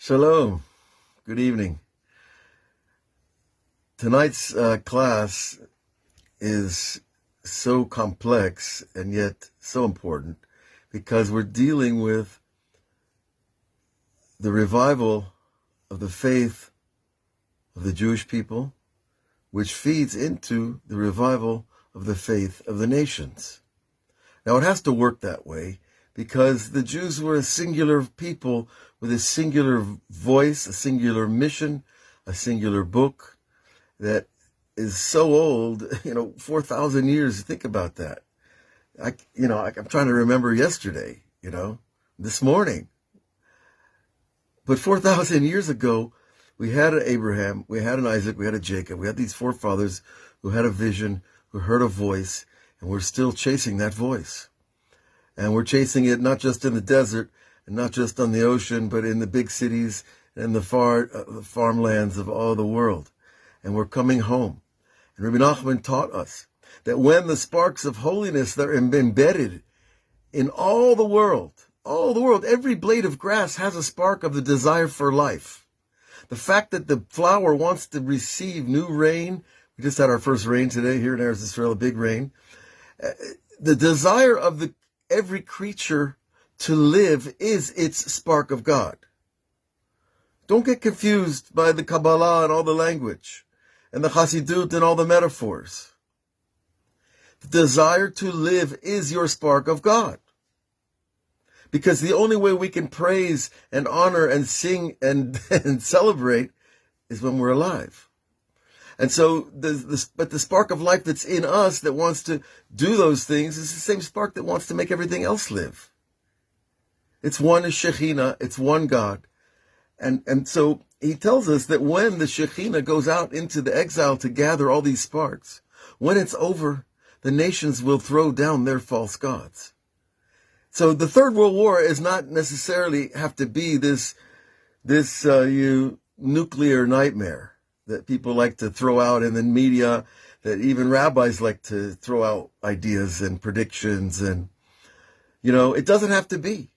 Shalom. Good evening. Tonight's class is so complex and yet so important because we're dealing with the revival of the faith of the Jewish people, which feeds into the revival of the faith of the nations. Now, it has to work that way because the Jews were a singular people with a singular voice, a singular mission, a singular book that is so old, 4,000 years. Think about that. I'm trying to remember yesterday, this morning. But 4,000 years ago, we had an Abraham, we had an Isaac, we had a Jacob, we had these forefathers who had a vision, who heard a voice, and we're still chasing that voice. And we're chasing it not just in the desert, and not just on the ocean, but in the big cities and the farmlands of all the world. And we're coming home. And Rebbe Nachman taught us that when the sparks of holiness that are embedded in all the world, every blade of grass has a spark of the desire for life. The fact that the flower wants to receive new rain, we just had our first rain today here in Eretz Israel, a big rain. The desire of every creature to live is its spark of God. Don't get confused by the Kabbalah and all the language, and the chassidut and all the metaphors. The desire to live is your spark of God. Because the only way we can praise and honor and sing and celebrate is when we're alive. And so, but the spark of life that's in us that wants to do those things is the same spark that wants to make everything else live. It's one Shekhinah, it's one God. And so he tells us that when the Shekhinah goes out into the exile to gather all these sparks, when it's over, the nations will throw down their false gods. So the Third World War is not necessarily have to be this nuclear nightmare that people like to throw out in the media, that even rabbis like to throw out ideas and predictions. And, it doesn't have to be.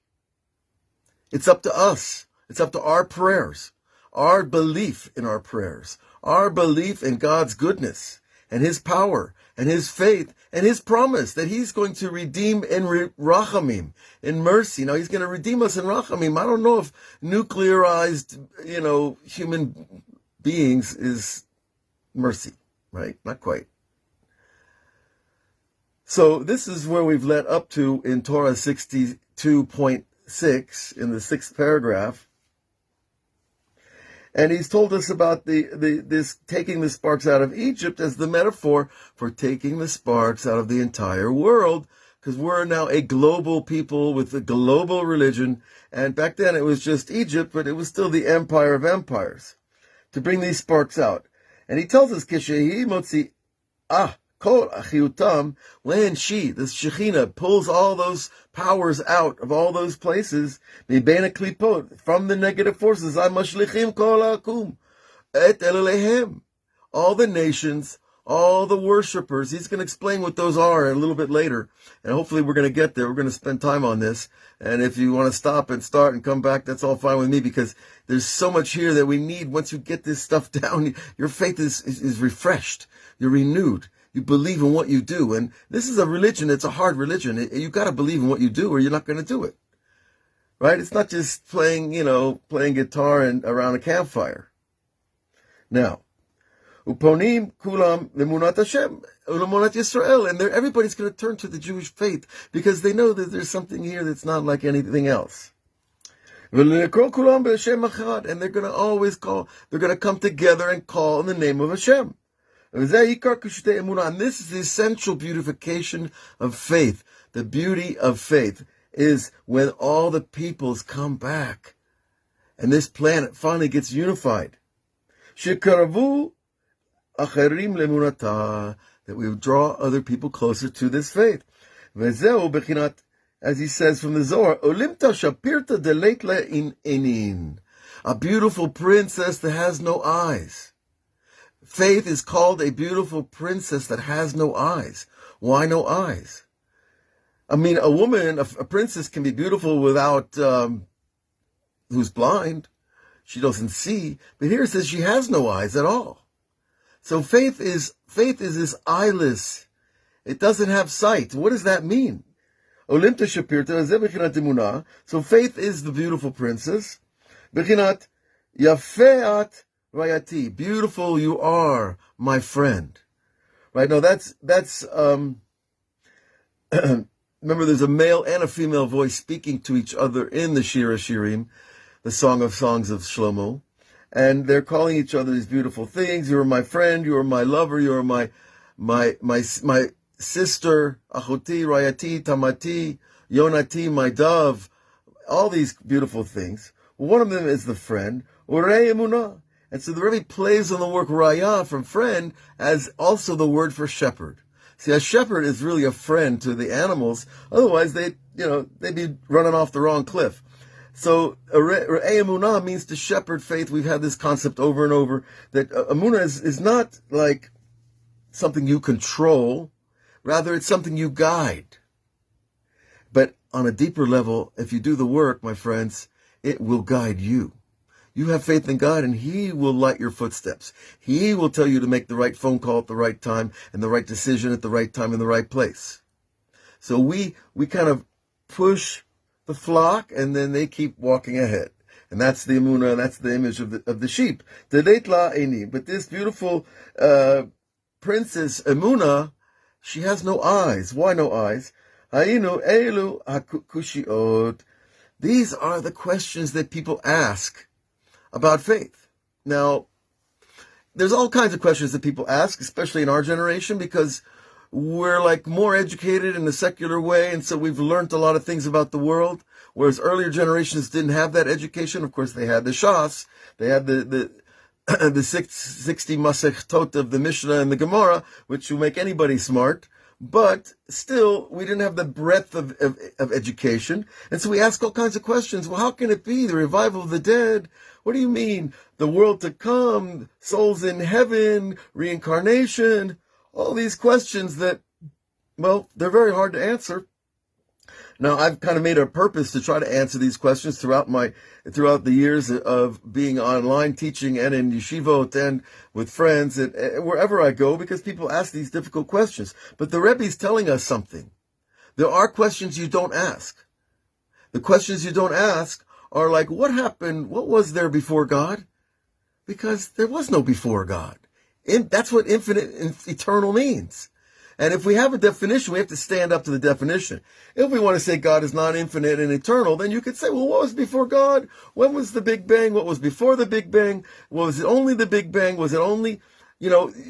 It's up to us. It's up to our prayers, our belief in our prayers, our belief in God's goodness and His power and His faith and His promise that He's going to redeem in rachamim, in mercy. Now, He's going to redeem us in rachamim. I don't know if nuclearized, human beings is mercy, right? Not quite. So this is where we've led up to in Torah 62.6 in the 6th paragraph. And he's told us about this taking the sparks out of Egypt as the metaphor for taking the sparks out of the entire world, because we're now a global people with a global religion. And back then it was just Egypt, but it was still the empire of empires, to bring these sparks out. And he tells us, Kishehi motzi kol achiyutam, when she, the Shekhinah, pulls all those powers out of all those places, mibena klipot, from the negative forces, mashlichim kol akum, et elelehem, all the nations, all the worshippers. He's going to explain what those are a little bit later, and hopefully we're going to get there. We're going to spend time on this, and if you want to stop and start and come back, that's all fine with me, because there's so much here that we need. Once you get this stuff down, your faith is refreshed, you're renewed. You believe in what you do. And this is a religion. It's a hard religion. You got to believe in what you do or you're not going to do it. Right? It's not just playing guitar and around a campfire. Now, uponim kulam lemunat Hashem, lemunat Yisrael, and everybody's going to turn to the Jewish faith because they know that there's something here that's not like anything else. And they're going to always they're going to come together and call in the name of Hashem. And this is the essential beautification of faith. The beauty of faith is when all the peoples come back and this planet finally gets unified. That we draw other people closer to this faith. As he says from the Zohar, a beautiful princess that has no eyes. Faith is called a beautiful princess that has no eyes. Why no eyes? I mean, a woman, a princess can be beautiful without, who's blind. she doesn't see, but here it says she has no eyes at all. So faith is this eyeless. It doesn't have sight. What does that mean? Olimta Shapirta, Zebechinat Emunah. So faith is the beautiful princess. Bechinat Yafeat Rayati. Beautiful you are, my friend. Right? Now that's remember there's a male and a female voice speaking to each other in the Shira Shirim, the Song of Songs of Shlomo. And they're calling each other these beautiful things. You are my friend, you are my lover, you are my sister, Achoti, Rayati, Tamati, Yonati, my dove, all these beautiful things. One of them is the friend, Urei Emunah. And so the Rebbe plays on the word Raya from friend as also the word for shepherd. See, a shepherd is really a friend to the animals. Otherwise, they'd be running off the wrong cliff. So, emunah means to shepherd faith. We've had this concept over and over that emunah is not like something you control. Rather, it's something you guide. But on a deeper level, if you do the work, my friends, it will guide you. You have faith in God and He will light your footsteps. He will tell you to make the right phone call at the right time and the right decision at the right time in the right place. So we kind of push the flock, and then they keep walking ahead. And that's the emunah, and that's the image of the sheep. But this beautiful princess Emunah, she has no eyes. Why no eyes? These are the questions that people ask about faith. Now, there's all kinds of questions that people ask, especially in our generation, because we're like more educated in a secular way, and so we've learned a lot of things about the world, whereas earlier generations didn't have that education. Of course, they had the Shas, they had the 60 Masechtot of the Mishnah and the Gemara, which will make anybody smart, but still, we didn't have the breadth of education, and so we ask all kinds of questions. Well, how can it be? The revival of the dead? What do you mean? The world to come, souls in heaven, reincarnation? All these questions that, well, they're very hard to answer. Now, I've kind of made a purpose to try to answer these questions throughout the years of being online, teaching, and in yeshivot, and with friends, and wherever I go, because people ask these difficult questions. But the Rebbe is telling us something. There are questions you don't ask. The questions you don't ask are like, what happened? What was there before God? Because there was no before God. That's what infinite and eternal means. And if we have a definition, we have to stand up to the definition. If we want to say God is not infinite and eternal, then you could say, well, what was before God? When was the Big Bang? What was before the Big Bang? Was it only the Big Bang? Was it only,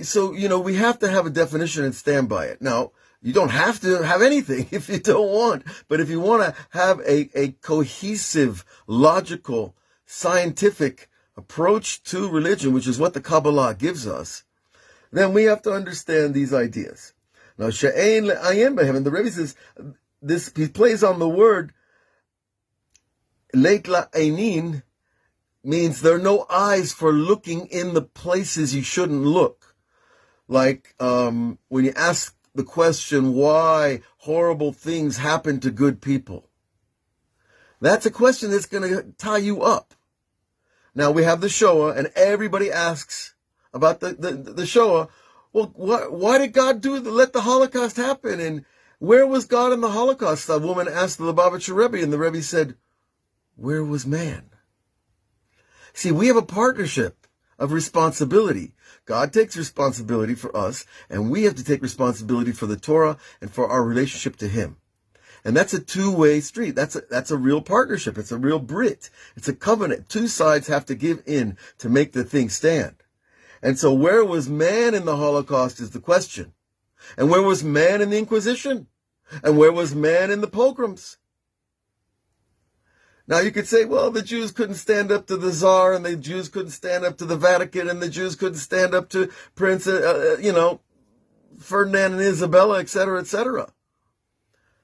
so we have to have a definition and stand by it. Now, you don't have to have anything if you don't want, but if you want to have a cohesive, logical, scientific approach to religion, which is what the Kabbalah gives us, then we have to understand these ideas. Now, she'ein le'ayin behem, and the Rebbe says, he plays on the word, leit la'einin, means there are no eyes for looking in the places you shouldn't look. Like, when you ask the question, why horrible things happen to good people? That's a question that's going to tie you up. Now, we have the Shoah, and everybody asks about the Shoah. Well, why did God let the Holocaust happen? And where was God in the Holocaust? A woman asked the Lubavitcher Rebbe, and the Rebbe said, where was man? See, we have a partnership of responsibility. God takes responsibility for us, and we have to take responsibility for the Torah and for our relationship to Him. And that's a two-way street. That's a real partnership. It's a real brit. It's a covenant. Two sides have to give in to make the thing stand. And so where was man in the Holocaust is the question. And where was man in the Inquisition? And where was man in the pogroms? Now you could say, well, the Jews couldn't stand up to the Tsar, and the Jews couldn't stand up to the Vatican, and the Jews couldn't stand up to Prince, Ferdinand and Isabella, etc., etc.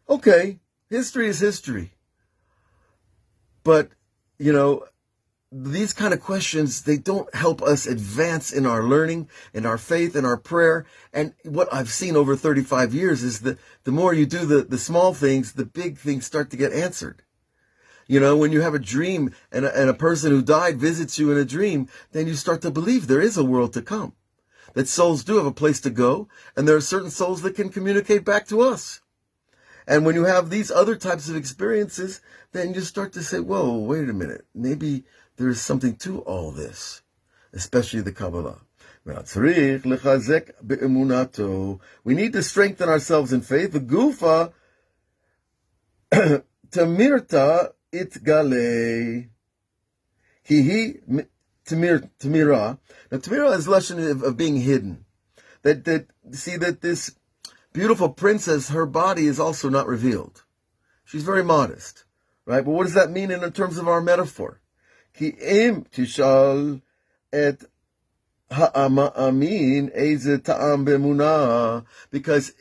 Okay, history is history. But, these kind of questions, they don't help us advance in our learning, in our faith, in our prayer. And what I've seen over 35 years is that the more you do the small things, the big things start to get answered. You know, when you have a dream and a person who died visits you in a dream, then you start to believe there is a world to come, that souls do have a place to go, and there are certain souls that can communicate back to us. And when you have these other types of experiences, then you start to say, whoa, wait a minute, maybe there's something to all this, especially the Kabbalah. We need to strengthen ourselves in faith. The Gufa Tamirta Itgale. He Tamira. Now Tamira is lesson of being hidden. That see that this beautiful princess, her body is also not revealed. She's very modest, right? But what does that mean in terms of our metaphor? Ki im tishal et ha'amin eze ta'am b'emunah. Because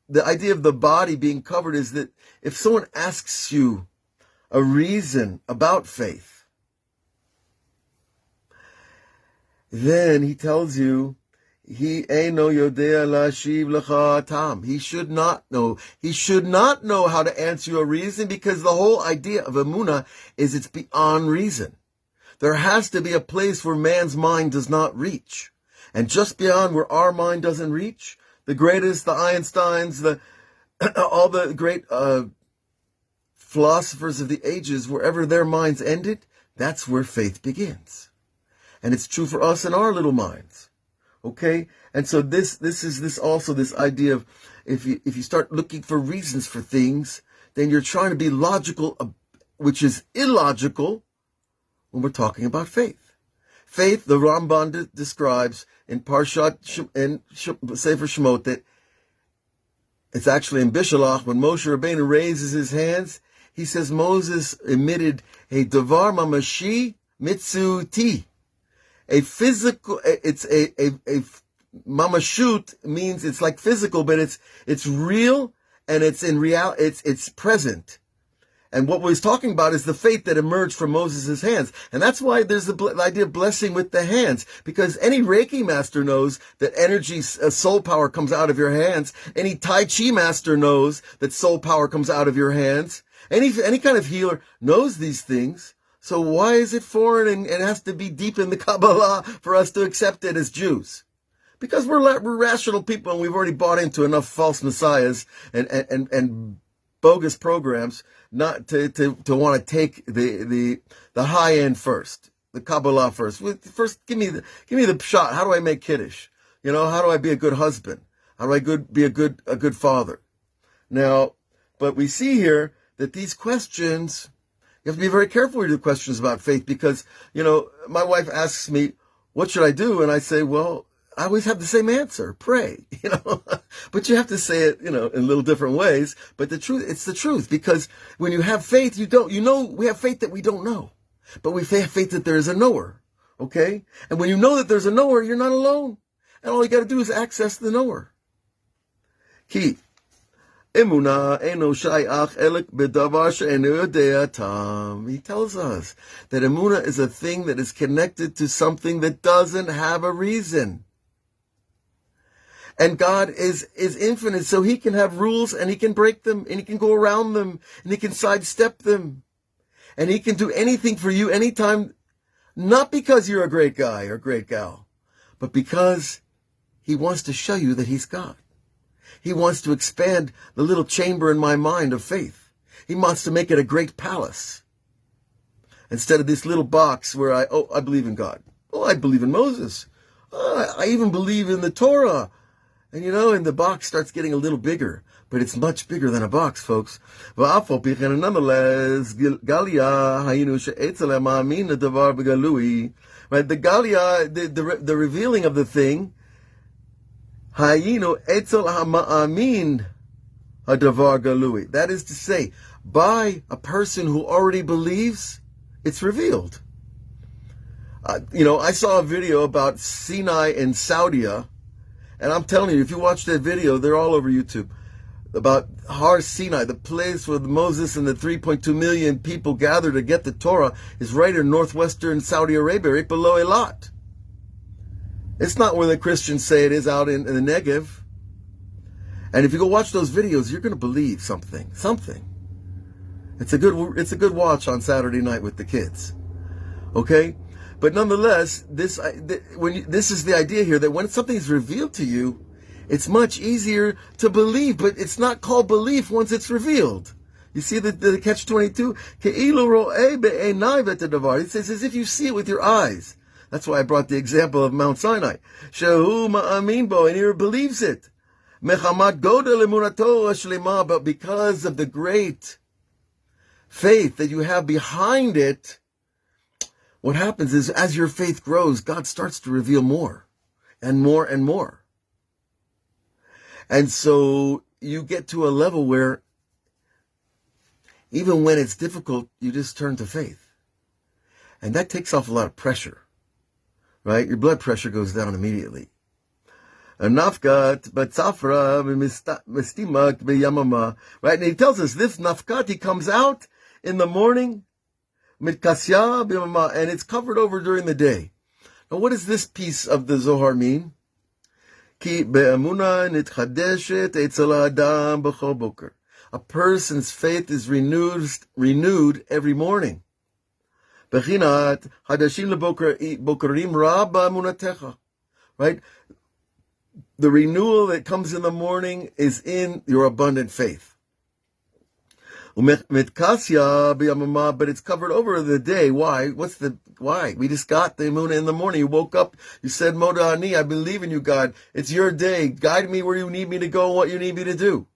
the idea of the body being covered is that if someone asks you a reason about faith, then he tells you, he eino yodea lashiv lecha tam. He should not know. He should not know how to answer you a reason, because the whole idea of emunah is it's beyond reason. There has to be a place where man's mind does not reach. And just beyond where our mind doesn't reach, the greatest, the Einsteins, all the great philosophers of the ages, wherever their minds ended, that's where faith begins. And it's true for us in our little minds. Okay? And so this is also this idea of if you start looking for reasons for things, then you're trying to be logical, which is illogical when we're talking about faith. Faith, the Ramban describes in Parshat and Sefer Shemot, that it's actually in Bishalach, when Moshe Rabbeinu raises his hands, he says Moses emitted a davar mamashi mitzuti. A physical, it's a mamashut means it's like physical, but it's real and it's in real, it's present. And what we're talking about is the faith that emerged from Moses' hands. And that's why there's the idea of blessing with the hands. Because any Reiki master knows that energy, soul power comes out of your hands. Any Tai Chi master knows that soul power comes out of your hands. Any kind of healer knows these things. So why is it foreign and has to be deep in the Kabbalah for us to accept it as Jews? Because we're rational people and we've already bought into enough false messiahs and bogus programs not to want to take the high end first, the Kabbalah first. First, give me the shot. How do I make kiddush? You know, how do I be a good husband? How do I be a good father? Now, but we see here that these questions, you have to be very careful with your questions about faith, because, you know, my wife asks me, what should I do? And I say, well, I always have the same answer. Pray, you know, but you have to say it, you know, in little different ways. But the truth, it's the truth, because when you have faith, we have faith that we don't know, but we have faith that there is a knower. Okay. And when you know that there's a knower, you're not alone. And all you got to do is access the knower. Ki Emunah eno shayach elek bedavar she'enu yodea tam. He tells us that emunah is a thing that is connected to something that doesn't have a reason. And God is infinite, so he can have rules and he can break them and he can go around them and he can sidestep them. And he can do anything for you anytime, not because you're a great guy or great gal, but because he wants to show you that he's God. He wants to expand the little chamber in my mind of faith. He wants to make it a great palace. Instead of this little box where I believe in God. Oh, I believe in Moses. Oh, I even believe in the Torah. And you know, and the box starts getting a little bigger. But it's much bigger than a box, folks. Nonetheless, Galia, right? The Galia, the revealing of the thing, that is to say, by a person who already believes, it's revealed. You know, I saw a video about Sinai and Saudia, and I'm telling you, if you watch that video, they're all over YouTube, about Har Sinai, the place where Moses and the 3.2 million people gathered to get the Torah, is right in northwestern Saudi Arabia, right below Eilat. It's not where the Christians say it is, out in the Negev. And if you go watch those videos, you're going to believe something. It's a good watch on Saturday night with the kids. Okay? But nonetheless, this is the idea here, that when something's revealed to you, it's much easier to believe, but it's not called belief once it's revealed. You see the catch-22? It says as if you see it with your eyes. That's why I brought the example of Mount Sinai. Shehu ma'amin bo, and he believes it. Mechamat godel emunato shlema, but because of the great faith that you have behind it, what happens is, as your faith grows, God starts to reveal more and more and more. And so you get to a level where even when it's difficult, you just turn to faith. And that takes off a lot of pressure, right? Your blood pressure goes down immediately. Nafkat, batzafra, mistimak, b'yamama, right? And he tells us this nafkat, he comes out in the morning, mitkasya, b'yamama, and it's covered over during the day. Now, what does this piece of the Zohar mean? Ki be'amuna nitchadeshet etzel ha'adam b'chol boker. A person's faith is renewed every morning. Bechinat hadashim lebokerim ra ba'amunatecha. Right? The renewal that comes in the morning is in your abundant faith. Mitkasya b'yamama, but it's covered over the day. Why? Why? We just got the emunah in the morning. You woke up, you said, Moda Ani, I believe in you, God. It's your day. Guide me where you need me to go and what you need me to do.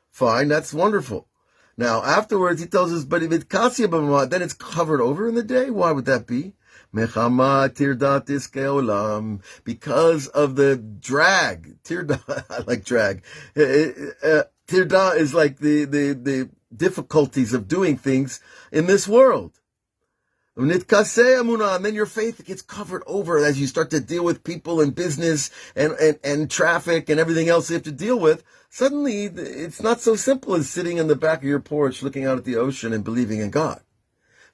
Fine, that's wonderful. Now, afterwards, he tells us, but mitkasya b'yamama, then it's covered over in the day. Why would that be? Mechama tirdat iskei olam, because of the drag. Tirda, I like drag. Tirda is like the difficulties of doing things in this world. And then your faith gets covered over as you start to deal with people and business and traffic and everything else you have to deal with. Suddenly, it's not so simple as sitting in the back of your porch looking out at the ocean and believing in God.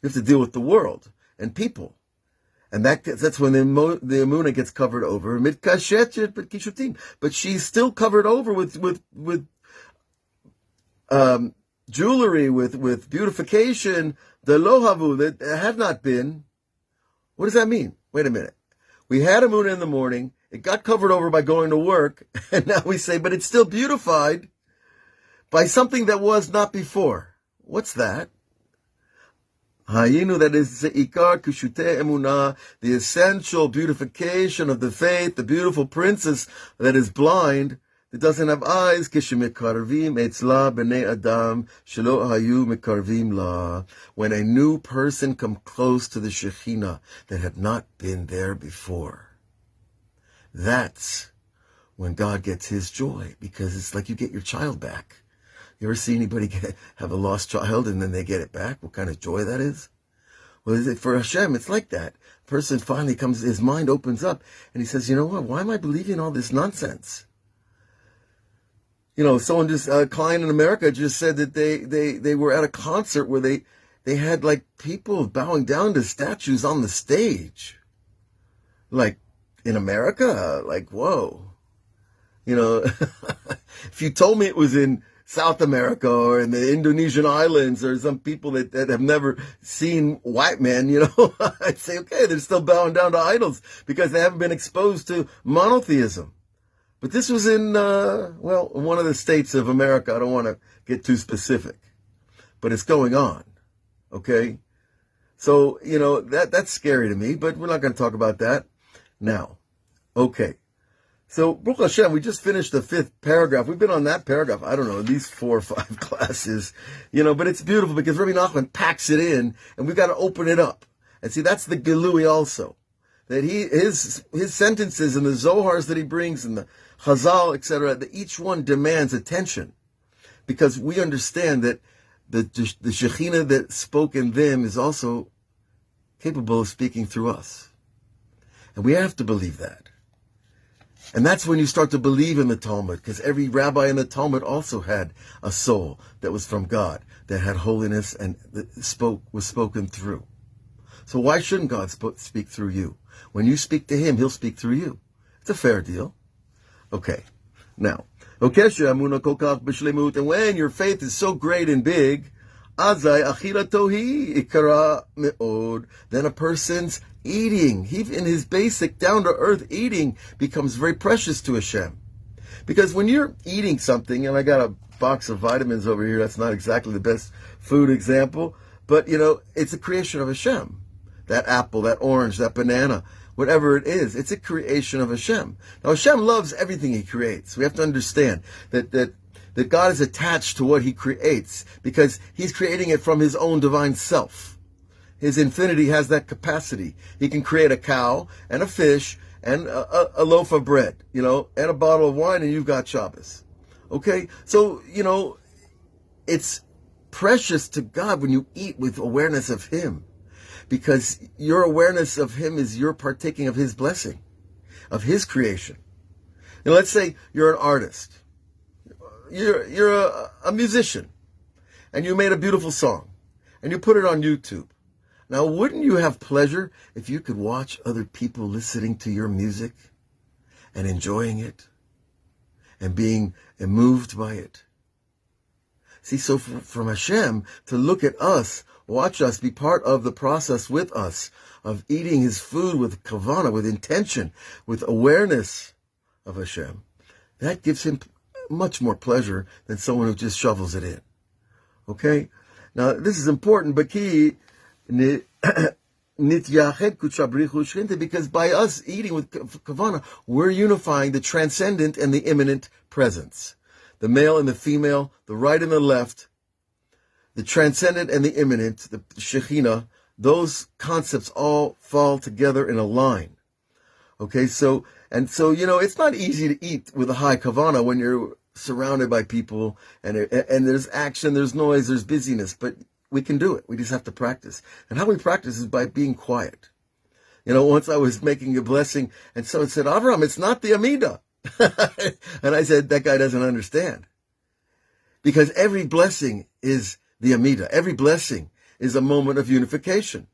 You have to deal with the world and people. And that's when the emunah gets covered over. But she's still covered over with jewelry, with beautification, the lohavu, that had not been. What does that mean? Wait a minute. We had emunah in the morning, it got covered over by going to work, and now we say, but it's still beautified by something that was not before. What's that? Hayinu, that is ikar kushutei emunah, the essential beautification of the faith, the beautiful princess that is blind, that doesn't have eyes, kishimikarvim etzla b'nei adam shelo hayu mikarvim la. When a new person comes close to the Shekhinah that had not been there before, that's when God gets his joy, because it's like you get your child back. You ever see anybody have a lost child and then they get it back? What kind of joy that is? Well, for Hashem, it's like that. A person finally comes, his mind opens up, and he says, you know what? Why am I believing all this nonsense? You know, someone a client in America just said that they were at a concert where they had like people bowing down to statues on the stage. Like, in America? Like, whoa. You know, if you told me it was in South America or in the Indonesian islands or some people that have never seen white men, you know, I'd say, okay, they're still bowing down to idols because they haven't been exposed to monotheism. But this was in, one of the states of America. I don't want to get too specific, but it's going on. Okay. So, you know, that's scary to me, but we're not going to talk about that now. Okay. So, Baruch Hashem, we just finished the 5th paragraph. We've been on that paragraph, I don't know, at least 4 or 5 classes, you know, but it's beautiful because Rebbe Nachman packs it in and we've got to open it up. And see, that's the Gilui also. That his sentences and the Zohars that he brings and the Chazal, etc., that each one demands attention. Because we understand that the Shekhinah that spoke in them is also capable of speaking through us. And we have to believe that. And that's when you start to believe in the Talmud, because every rabbi in the Talmud also had a soul that was from God, that had holiness and was spoken through. So why shouldn't God speak through you? When you speak to him, he'll speak through you. It's a fair deal. Okay. Now, and when your faith is so great and big, Azai achilatohi ikara me'od. Then a person's eating, he in his basic down-to-earth eating, becomes very precious to Hashem. Because when you're eating something, and I got a box of vitamins over here, that's not exactly the best food example, but it's a creation of Hashem. That apple, that orange, that banana, whatever it is, it's a creation of Hashem. Now Hashem loves everything He creates. We have to understand that God is attached to what He creates because He's creating it from His own divine self. His infinity has that capacity. He can create a cow and a fish and a loaf of bread, and a bottle of wine, and you've got Shabbos. Okay? So, it's precious to God when you eat with awareness of Him, because your awareness of Him is your partaking of His blessing, of His creation. And let's say you're an artist. You're a musician, and you made a beautiful song, and you put it on YouTube. Now, wouldn't you have pleasure if you could watch other people listening to your music and enjoying it and being moved by it? See, so from Hashem to look at us, watch us, be part of the process with us of eating His food with kavanah, with intention, with awareness of Hashem, that gives Him much more pleasure than someone who just shovels it in. Okay? Now, this is important, because by us eating with kavanah, we're unifying the transcendent and the immanent presence. The male and the female, the right and the left, the transcendent and the immanent, the Shekhinah, those concepts all fall together in a line. Okay, so it's not easy to eat with a high kavanah when you're surrounded by people and there's action, there's noise, there's busyness, but we can do it. We just have to practice. And how we practice is by being quiet. Once I was making a blessing and someone said, Avraham, it's not the Amidah. And I said, that guy doesn't understand. Because every blessing is the Amidah. Every blessing is a moment of unification.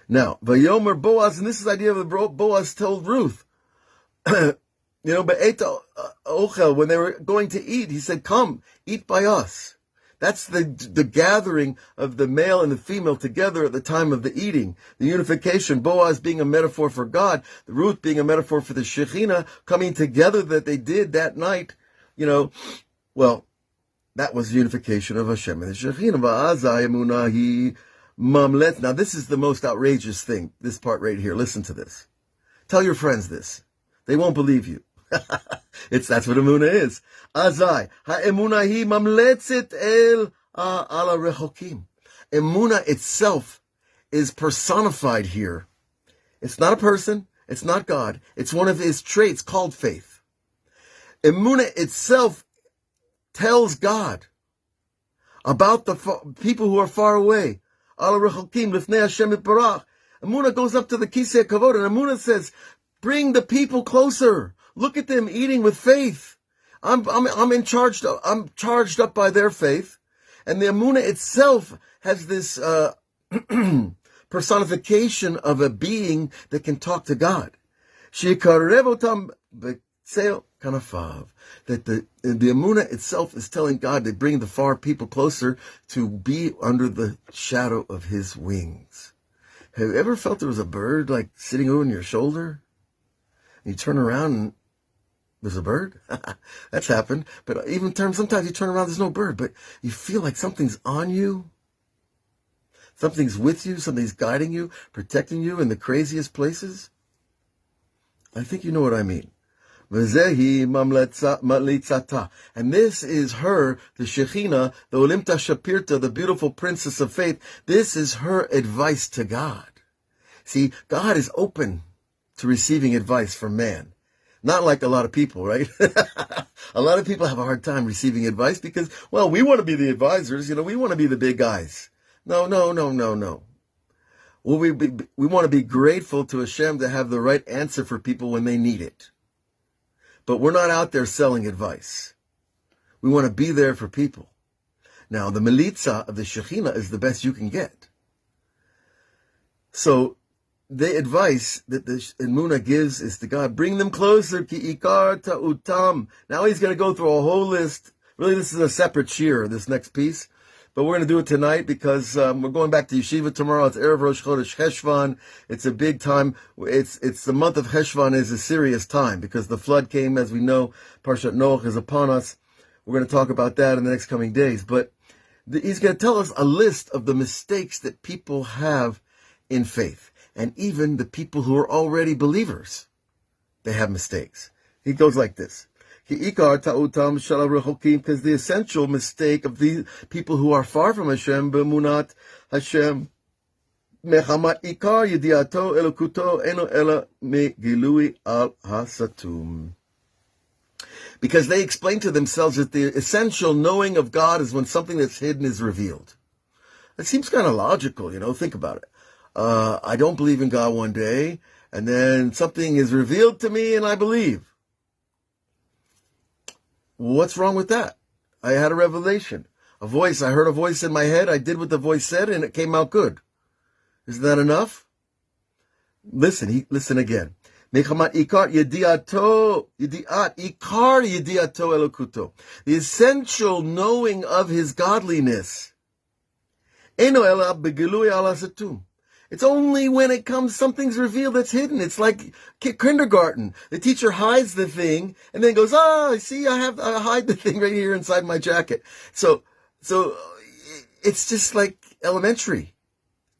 Now, Vayomer Boaz, and this is the idea of Boaz told Ruth, Be'eta Ochel, when they were going to eat, he said, come, eat by us. That's the gathering of the male and the female together at the time of the eating. The unification, Boaz being a metaphor for God, the Ruth being a metaphor for the Shekhinah, coming together that they did that night, well, that was the unification of Hashem and the Shekhinah. Now this is the most outrageous thing, this part right here. Listen to this. Tell your friends this. They won't believe you. That's what emunah is. Azai ha'emunah hi mamletzet el ala rechokim. Emunah itself is personified here. It's not a person. It's not God. It's one of His traits called faith. Emunah itself tells God about the people who are far away. Ala rechokim lifnei Hashem itbarach. Emunah goes up to the kisei kavod, and Emunah says, bring the people closer. Look at them eating with faith. I'm charged up by their faith, and the Emunah itself has this personification of a being that can talk to God. That the Emunah itself is telling God to bring the far people closer to be under the shadow of His wings. Have you ever felt there was a bird like sitting over your shoulder? And you turn around and there's a bird? That's happened. But sometimes you turn around, there's no bird, but you feel like something's on you. Something's with you. Something's guiding you, protecting you in the craziest places. I think you know what I mean. V'zehi mamlitzata. And this is her, the Shekhinah, the Olimta Shapirta, the beautiful princess of faith. This is her advice to God. See, God is open to receiving advice from man. Not like a lot of people, right? A lot of people have a hard time receiving advice because, well, we want to be the advisors, we want to be the big guys. No. Well, we want to be grateful to Hashem to have the right answer for people when they need it. But we're not out there selling advice. We want to be there for people. Now, the Melitza of the Shekhinah is the best you can get. So, the advice that the Emunah gives is to God, bring them closer, ki ikar ta'utam. Now he's going to go through a whole list. Really, this is a separate shir, this next piece. but we're going to do it tonight because we're going back to yeshiva tomorrow. It's Erev Rosh Chodesh Cheshvan. It's a big time. It's the month of Cheshvan is a serious time because the flood came, as we know. Parshat Noach is upon us. We're going to talk about that in the next coming days. But he's going to tell us a list of the mistakes that people have in faith. And even the people who are already believers, they have mistakes. He goes like this. Because the essential mistake of the people who are far from Hashem, b'emunat Hashem, mechamat ikar yediato elokuto eno ela megilui al hasatum. Because they explain to themselves that the essential knowing of God is when something that's hidden is revealed. It seems kind of logical, think about it. I don't believe in God one day, and then something is revealed to me and I believe. What's wrong with that? I had a revelation, I heard a voice in my head, I did what the voice said, and it came out good. Isn't that enough? Listen again. The essential knowing of his godliness. It's only when it comes, something's revealed that's hidden. It's like kindergarten. The teacher hides the thing and then goes, I hide the thing right here inside my jacket. So it's just like elementary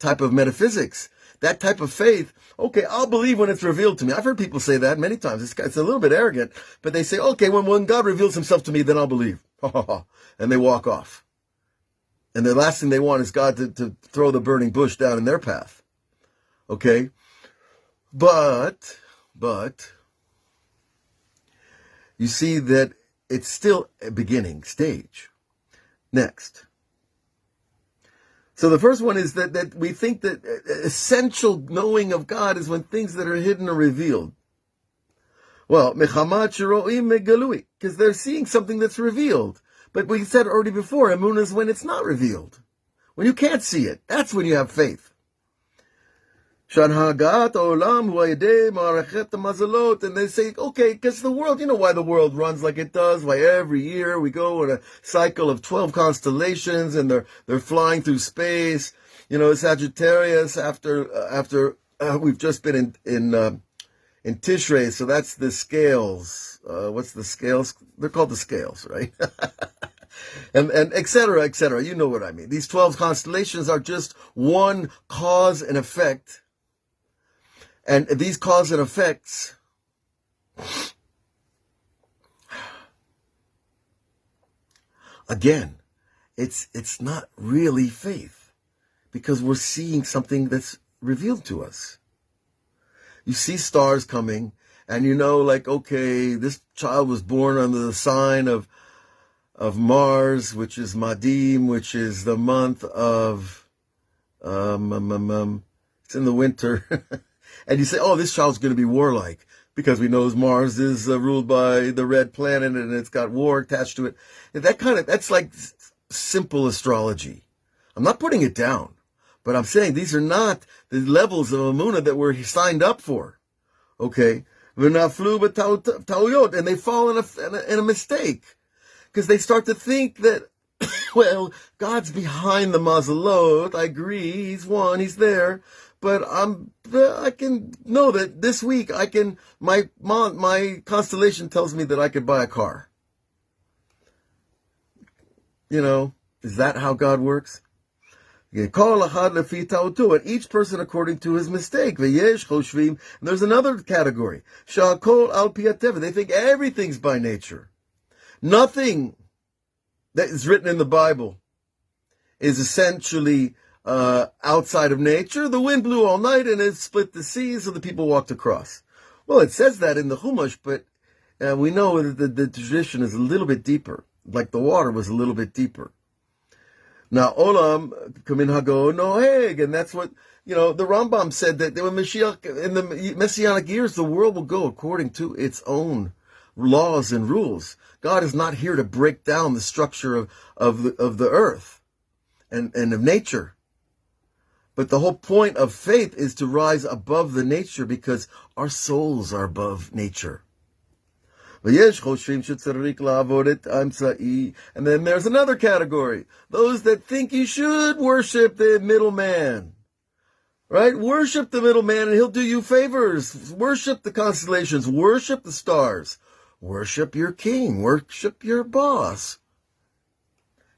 type of metaphysics. That type of faith, okay, I'll believe when it's revealed to me. I've heard people say that many times. It's a little bit arrogant, but they say, okay, when God reveals himself to me, then I'll believe. And they walk off. And the last thing they want is God to throw the burning bush down in their path. Okay? But, you see that it's still a beginning stage. Next. So the first one is that we think that essential knowing of God is when things that are hidden are revealed. Well, because they're seeing something that's revealed. But we said already before, emunah is when it's not revealed. When you can't see it. That's when you have faith. And they say, okay, because the world, why the world runs like it does, why every year we go in a cycle of 12 constellations and they're flying through space. Sagittarius after we've just been in Tishrei, so that's the scales. What's the scales? They're called the scales, right? and et cetera, et cetera. You know what I mean. These 12 constellations are just one cause and effect. And these cause and effects again, it's not really faith because we're seeing something that's revealed to us. You see stars coming and okay, this child was born under the sign of Mars, which is Madim, which is the month of it's in the winter. And you say, this child's going to be warlike because we know Mars is ruled by the red planet and it's got war attached to it. And that's like simple astrology. I'm not putting it down, but I'm saying these are not the levels of emunah that we're signed up for. Okay? And they fall in a mistake because they start to think that, well, God's behind the mazalot. I agree. He's one. He's there. But I can know that this week my constellation tells me that I could buy a car. Is that how God works? And each person according to his mistake. And there's another category. They think everything's by nature. Nothing that is written in the Bible is essentially outside of nature. The wind blew all night and it split the seas so the people walked across. Well, it says that in the Chumash, but we know that the tradition is a little bit deeper, like the water was a little bit deeper. Now, Olam Kaminhago Noheg, and that's what, the Rambam said that when Mashiach, in the Messianic years, the world will go according to its own laws and rules. God is not here to break down the structure of the earth and of nature. But the whole point of faith is to rise above the nature because our souls are above nature. And then there's another category. Those that think you should worship the middleman. Right? Worship the middleman and he'll do you favors. Worship the constellations. Worship the stars. Worship your king. Worship your boss.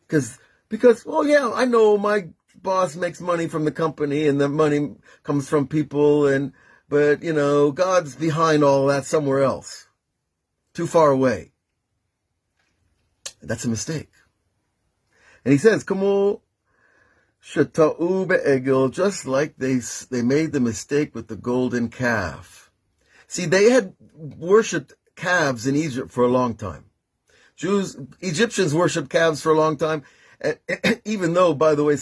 Because, oh yeah, I know my boss makes money from the company and the money comes from people but God's behind all that somewhere else. Too far away. That's a mistake. And he says, Kamo sheta'u be'egel, just like they made the mistake with the golden calf. See, they had worshipped calves in Egypt for a long time. Egyptians worshipped calves for a long time, even though, by the way,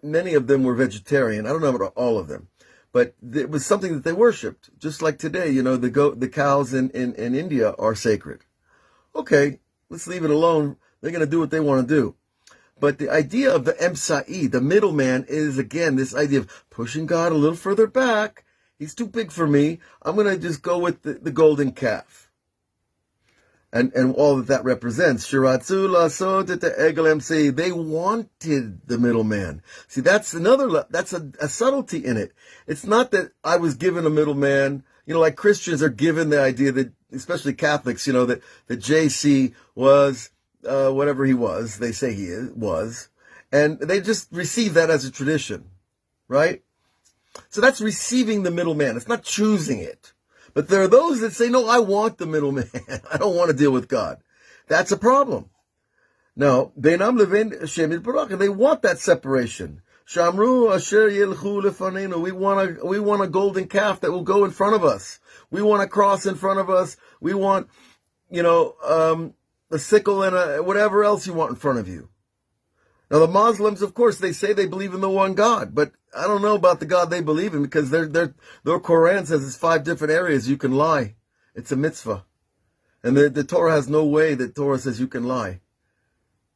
many of them were vegetarian. I don't know about all of them, but it was something that they worshipped. Just like today, the cows in India are sacred. Okay, let's leave it alone. They're going to do what they want to do. But the idea of the emsa'i, the middleman, is again this idea of pushing God a little further back. He's too big for me. I'm going to just go with the golden calf. And all that represents. Shiratzu lasot et egel emsa'i. They wanted the middleman. See, that's a subtlety in it. It's not that I was given a middleman. Like Christians are given the idea that, especially Catholics, that JC was whatever he was, they say was, and they just receive that as a tradition, right? So that's receiving the middleman. It's not choosing it. But there are those that say, no, I want the middleman. I don't want to deal with God. That's a problem. Now, Beinam Levin Hashem Yitbarach, and they want that separation. Shamru Asher Yelchu Lefanenu. We want a golden calf that will go in front of us. We want a cross in front of us. We want, a sickle and whatever else you want in front of you. Now the Muslims, of course, they say they believe in the one God, but I don't know about the God they believe in because their Quran says it's 5 different areas you can lie. It's a mitzvah. And the Torah has no way that Torah says you can lie.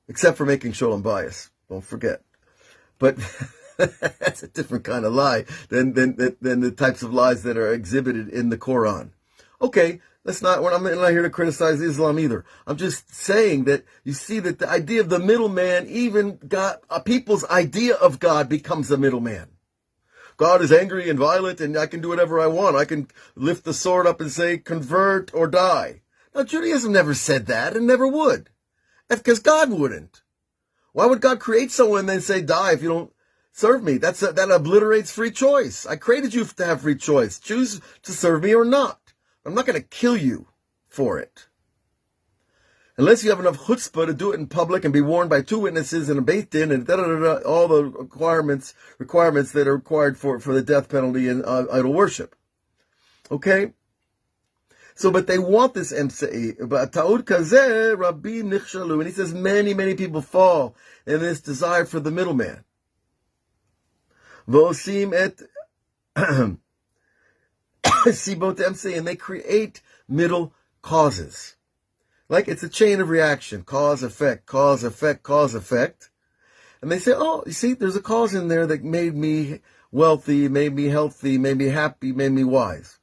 Except for making sholem bayis. Don't forget. But that's a different kind of lie than the types of lies that are exhibited in the Quran. Okay. I'm not here to criticize Islam either. I'm just saying that you see that the idea of the middleman, even people's idea of God becomes a middleman. God is angry and violent and I can do whatever I want. I can lift the sword up and say, convert or die. Now, Judaism never said that and never would. That's because God wouldn't. Why would God create someone and then say, die if you don't serve me? That obliterates free choice. I created you to have free choice. Choose to serve me or not. I'm not going to kill you for it. Unless you have enough chutzpah to do it in public and be warned by 2 witnesses and a beit din and all the requirements that are required for the death penalty in idol worship. Okay? So, but they want this emsa'i. But ta'ud kazeh rabim nichshalu. And he says many, many people fall in this desire for the middleman. V'osim et sibot emsa'i, and they create middle causes. Like it's a chain of reaction. Cause, effect, cause, effect, cause, effect. And they say, oh, you see, there's a cause in there that made me wealthy, made me healthy, made me happy, made me wise.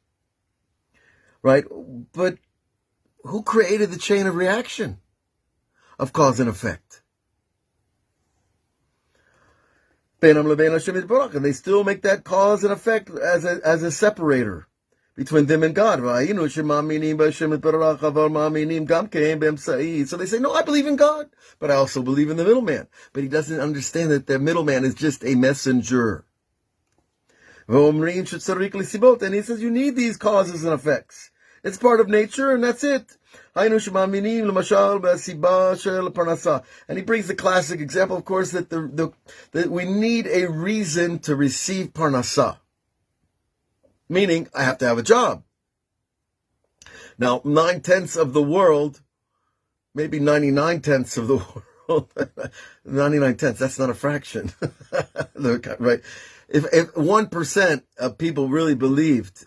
Right? But who created the chain of reaction of cause and effect? And they still make that cause and effect as a separator between them and God. So they say, no, I believe in God, but I also believe in the middleman. But he doesn't understand that the middleman is just a messenger. And he says, you need these causes and effects. It's part of nature, and that's it. And he brings the classic example, of course, that we need a reason to receive parnasah. Meaning, I have to have a job. Now, 9/10 of the world, maybe 99/10 of the world, 99/10, that's not a fraction. Right? If 1% of people really believed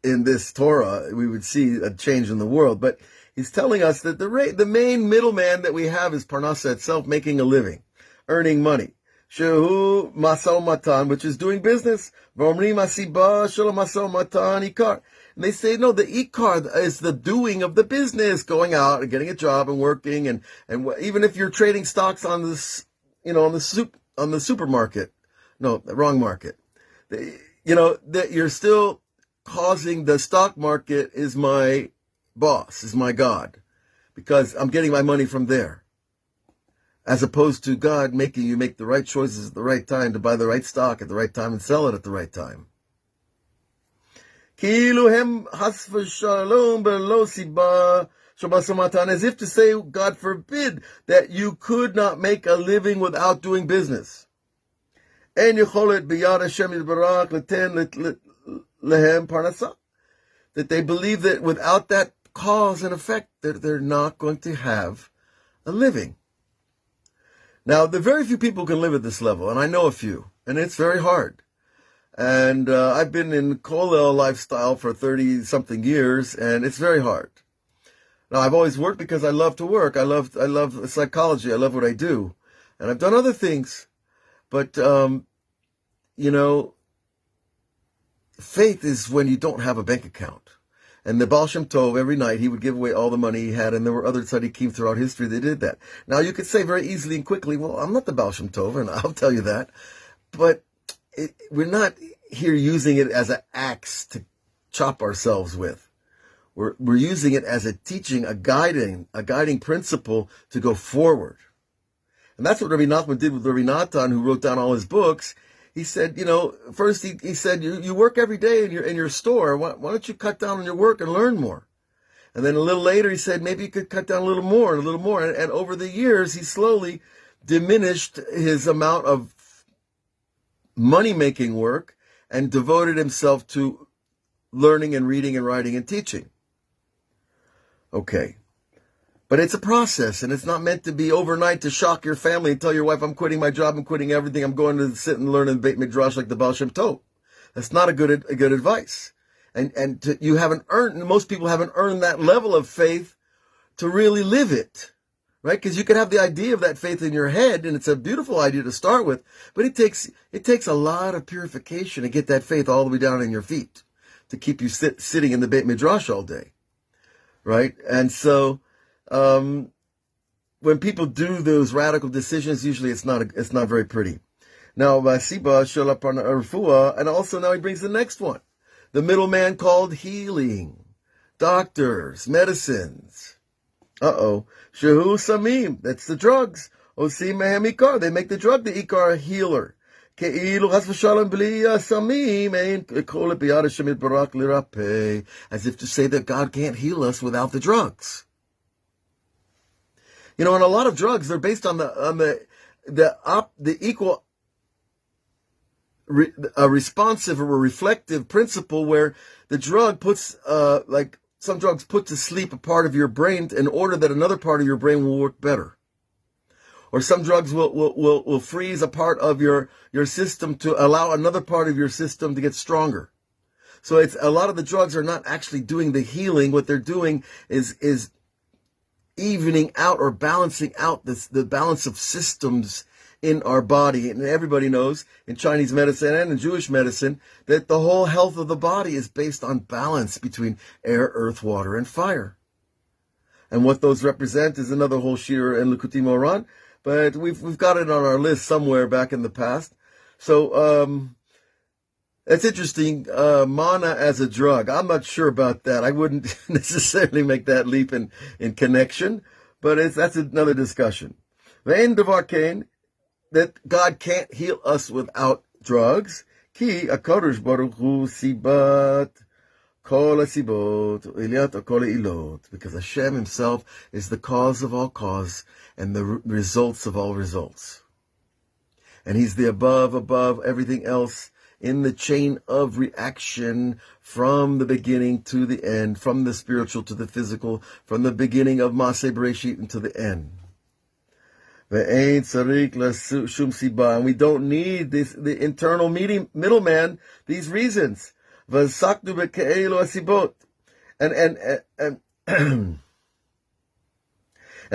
in this Torah, we would see a change in the world. But he's telling us that the main middleman that we have is parnasa itself, making a living, earning money. shehu masao matan, which is doing business. V'omrim hasiba shelo masao matan ikar. And they say, no, the ikar is the doing of the business, going out and getting a job and working, and even if you're trading stocks on this, on the supermarket, no, the wrong market, that you're still causing the stock market is my boss, is my God, because I'm getting my money from there, as opposed to God making you make the right choices at the right time to buy the right stock at the right time and sell it at the right time. As if to say, God forbid, that you could not make a living without doing business. That they believe that without that cause and effect, that they're not going to have a living. Now, there are very few people who can live at this level, and I know a few, and it's very hard. And I've been in kollel lifestyle for 30-something years, and it's very hard. Now, I've always worked because I love to work. I love psychology. I love what I do. And I've done other things. But, faith is when you don't have a bank account. And the Baal Shem Tov, every night, he would give away all the money he had, and there were other tzaddikim throughout history that did that. Now, you could say very easily and quickly, well, I'm not the Baal Shem Tov, and I'll tell you that. But we're not here using it as an axe to chop ourselves with. We're using it as a teaching, a guiding principle to go forward. And that's what Rabbi Nachman did with Rabbi Natan, who wrote down all his books. He said, first he said, you work every day in your store. Why don't you cut down on your work and learn more? And then a little later he said, maybe you could cut down a little more. And over the years, he slowly diminished his amount of money-making work and devoted himself to learning and reading and writing and teaching. Okay. But it's a process, and it's not meant to be overnight to shock your family and tell your wife, I'm quitting my job, I'm quitting everything, I'm going to sit and learn in the Beit Midrash like the Baal Shem Tov. That's not a good advice. You haven't earned, most people haven't earned that level of faith to really live it, right? Because you can have the idea of that faith in your head, and it's a beautiful idea to start with, but it takes a lot of purification to get that faith all the way down in your feet, to keep you sitting in the Beit Midrash all day, right? And so, when people do those radical decisions, usually it's not very pretty. Now, and also now he brings the next one. The middleman called healing, doctors, medicines. Shehu samim, that's the drugs. Osim mehem ikar, they make the drug the ikar healer. As if to say that God can't heal us without the drugs. And a lot of drugs, they're based on the equal responsive or reflective principle, where the drug puts, like some drugs put to sleep a part of your brain in order that another part of your brain will work better. Or some drugs will freeze a part of your system to allow another part of your system to get stronger. So it's a lot of the drugs are not actually doing the healing. What they're doing is evening out or balancing out the balance of systems in our body. And everybody knows in Chinese medicine and in Jewish medicine that the whole health of the body is based on balance between air, earth, water, and fire. And what those represent is another whole Shira and Likutei Moharan, but we've got it on our list somewhere back in the past. So it's interesting, mana as a drug. I'm not sure about that. I wouldn't necessarily make that leap in connection, but that's another discussion. Ve'en davar kein, that God can't heal us without drugs. Ki HaKadosh Baruch Hu sibat kol hasibot iliyat kol ilot, because Hashem Himself is the cause of all cause and the results of all results, and He's the above everything else in the chain of reaction from the beginning to the end, from the spiritual to the physical, from the beginning of Maseh Bereshit into the end. And we don't need the internal middleman, these reasons. And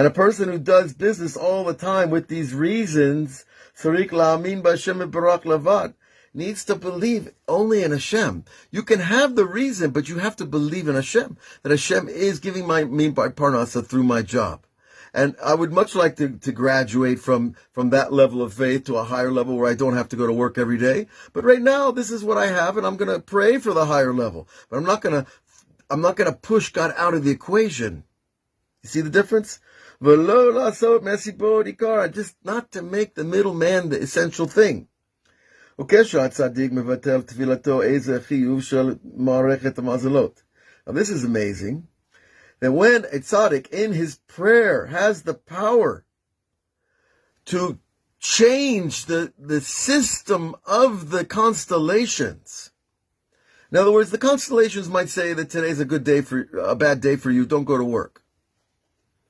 a person who does business all the time with these reasons, Tzarich la'amin b'Hashem Barak lavad. Needs to believe only in Hashem. You can have the reason, but you have to believe in Hashem. That Hashem is giving me by parnasa through my job. And I would much like to graduate from that level of faith to a higher level where I don't have to go to work every day. But right now, this is what I have, and I'm going to pray for the higher level. But I'm not going to push God out of the equation. You see the difference? Just not to make the middleman the essential thing. Now this is amazing. That when a tzaddik in his prayer has the power to change the system of the constellations. In other words, the constellations might say that today's a bad day for you, don't go to work.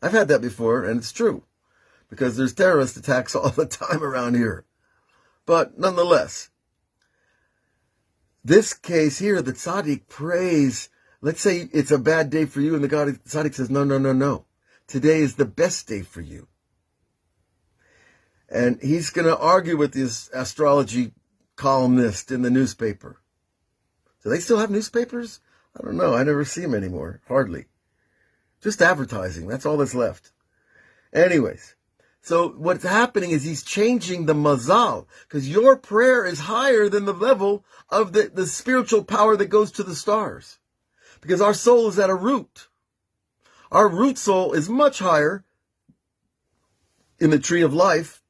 I've had that before, and it's true. Because there's terrorist attacks all the time around here. But nonetheless, this case here, the tzaddik prays. Let's say it's a bad day for you, and the tzaddik says, no. Today is the best day for you. And he's going to argue with this astrology columnist in the newspaper. Do they still have newspapers? I don't know. I never see them anymore. Hardly. Just advertising. That's all that's left. Anyways. So what's happening is he's changing the mazal, because your prayer is higher than the level of the spiritual power that goes to the stars. Because our soul is at a root. Our root soul is much higher in the tree of life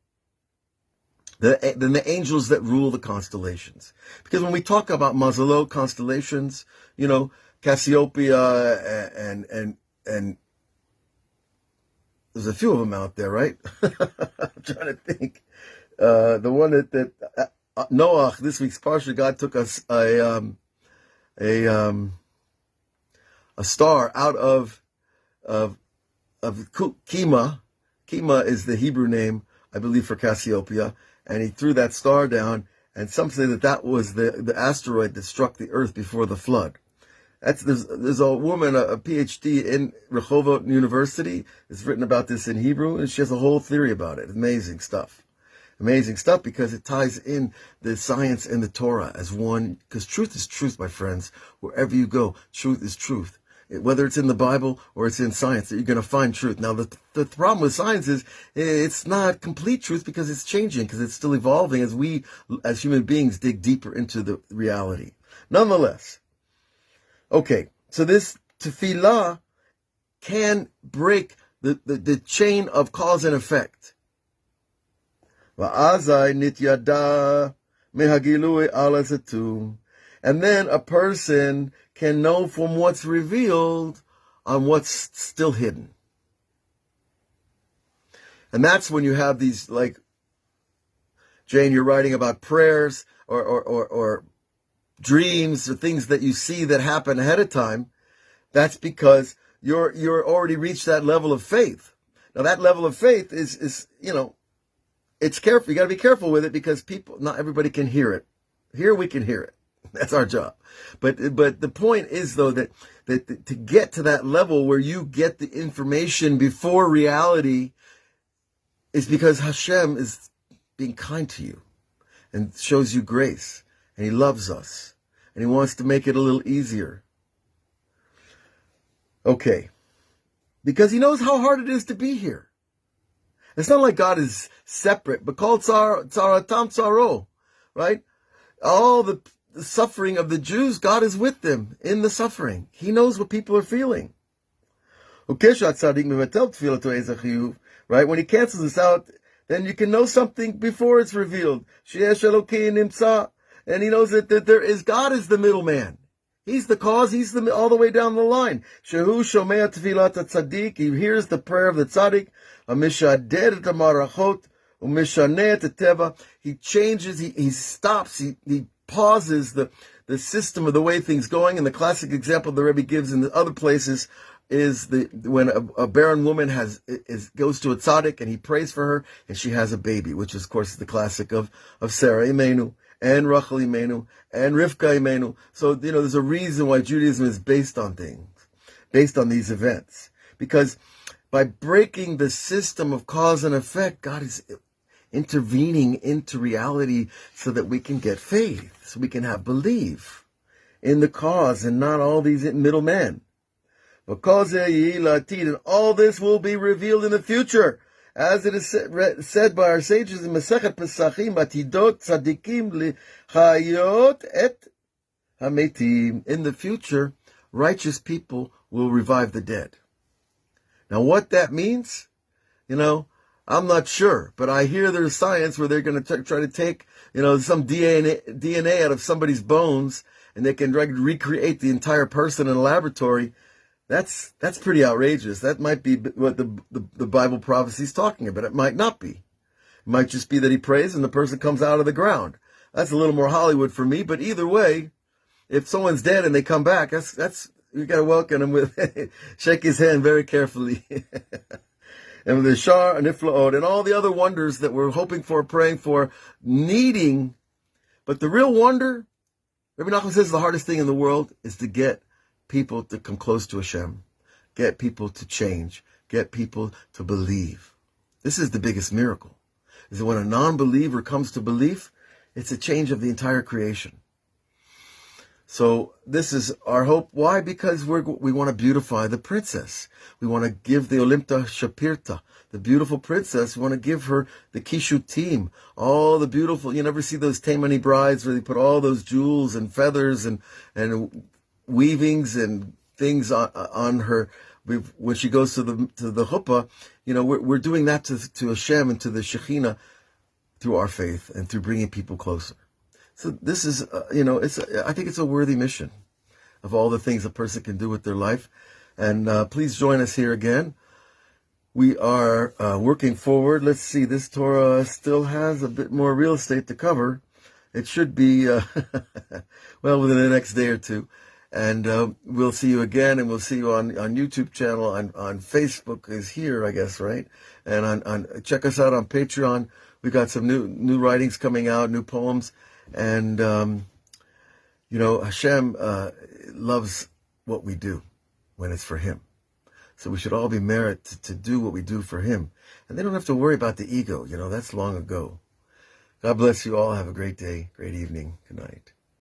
than the angels that rule the constellations. Because when we talk about mazalot constellations, Cassiopeia and there's a few of them out there, right? I'm trying to think. The one that Noach, this week's parsha, God took us a star out of Kima. Kima is the Hebrew name, I believe, for Cassiopeia, and he threw that star down. And some say that was the asteroid that struck the earth before the flood. There's a woman, a PhD in Rehovot University, has written about this in Hebrew, and she has a whole theory about it. Amazing stuff. Amazing stuff, because it ties in the science and the Torah as one, because truth is truth, my friends. Wherever you go, truth is truth. Whether it's in the Bible or it's in science, you're going to find truth. Now, the problem with science is it's not complete truth, because it's changing, because it's still evolving as we, as human beings, dig deeper into the reality. Nonetheless, okay, so this tefillah can break the chain of cause and effect. And then a person can know from what's revealed on what's still hidden. And that's when you have these, like, Jane, you're writing about prayers or dreams or things that you see that happen ahead of time. That's because you're already reached that level of faith. Now that level of faith is it's careful. You got to be careful with it, because not everybody can hear it. Here we can hear it. That's our job. But the point is, though, that to get to that level where you get the information before reality is because Hashem is being kind to you and shows you grace, and He loves us, and He wants to make it a little easier. Okay. Because He knows how hard it is to be here. It's not like God is separate, but called tzaratam tzaro, right? All the suffering of the Jews, God is with them in the suffering. He knows what people are feeling. Right? When He cancels this out, then you can know something before it's revealed. And He knows that there is, God is the middleman. He's the cause. He's all the way down the line. Shehu shomea tefilat tzaddik. He hears the prayer of the tzaddik.Amishader marachot umishaneh teva. He changes. He stops. He pauses the system of the way things going. And the classic example the Rebbe gives in the other places is when a barren woman goes to a tzaddik and he prays for her and she has a baby, which is, of course, is the classic of Sarah Imenu and Rachel Imenu and Rivka Imenu. So, there's a reason why Judaism is based on these events. Because by breaking the system of cause and effect, God intervening into reality so that we can get faith, so we can have belief in the cause and not all these middlemen. Because and all this will be revealed in the future, as it is said by our sages in Masechet Pesachim, Atidot Tzadikim Lichayot et Hametim. In the future, righteous people will revive the dead. Now, what that means, I'm not sure, but I hear there's science where they're going to try to take, some DNA out of somebody's bones, and they can recreate the entire person in a laboratory. That's pretty outrageous. That might be what the Bible prophecy is talking about. It might not be. It might just be that he prays and the person comes out of the ground. That's a little more Hollywood for me, but either way, if someone's dead and they come back, that's you got to welcome him with, shake his hand very carefully. And with the Shar and Niflaot and all the other wonders that we're hoping for, praying for, needing. But the real wonder, Rebbe Nachman says the hardest thing in the world is to get people to come close to Hashem, get people to change, get people to believe. This is the biggest miracle, is that when a non-believer comes to belief, it's a change of the entire creation. So this is our hope. Why? Because we want to beautify the princess. We want to give the Olimta Shapirta, the beautiful princess. We want to give her the kishutim, all the beautiful. You never see those Taimani brides where they put all those jewels and feathers and weavings and things on her when she goes to the chuppah. We're doing that to Hashem and to the Shekhinah through our faith and through bringing people closer. So this is, I think it's a worthy mission of all the things a person can do with their life. And please join us here again. We are working forward. Let's see, this Torah still has a bit more real estate to cover. It should be, within the next day or two. And we'll see you again, and we'll see you on YouTube channel, on Facebook is here, I guess, right? And check us out on Patreon. We got some new writings coming out, new poems. And, Hashem loves what we do when it's for Him. So we should all be merit to do what we do for Him. And they don't have to worry about the ego. That's long ago. God bless you all. Have a great day, great evening. Good night.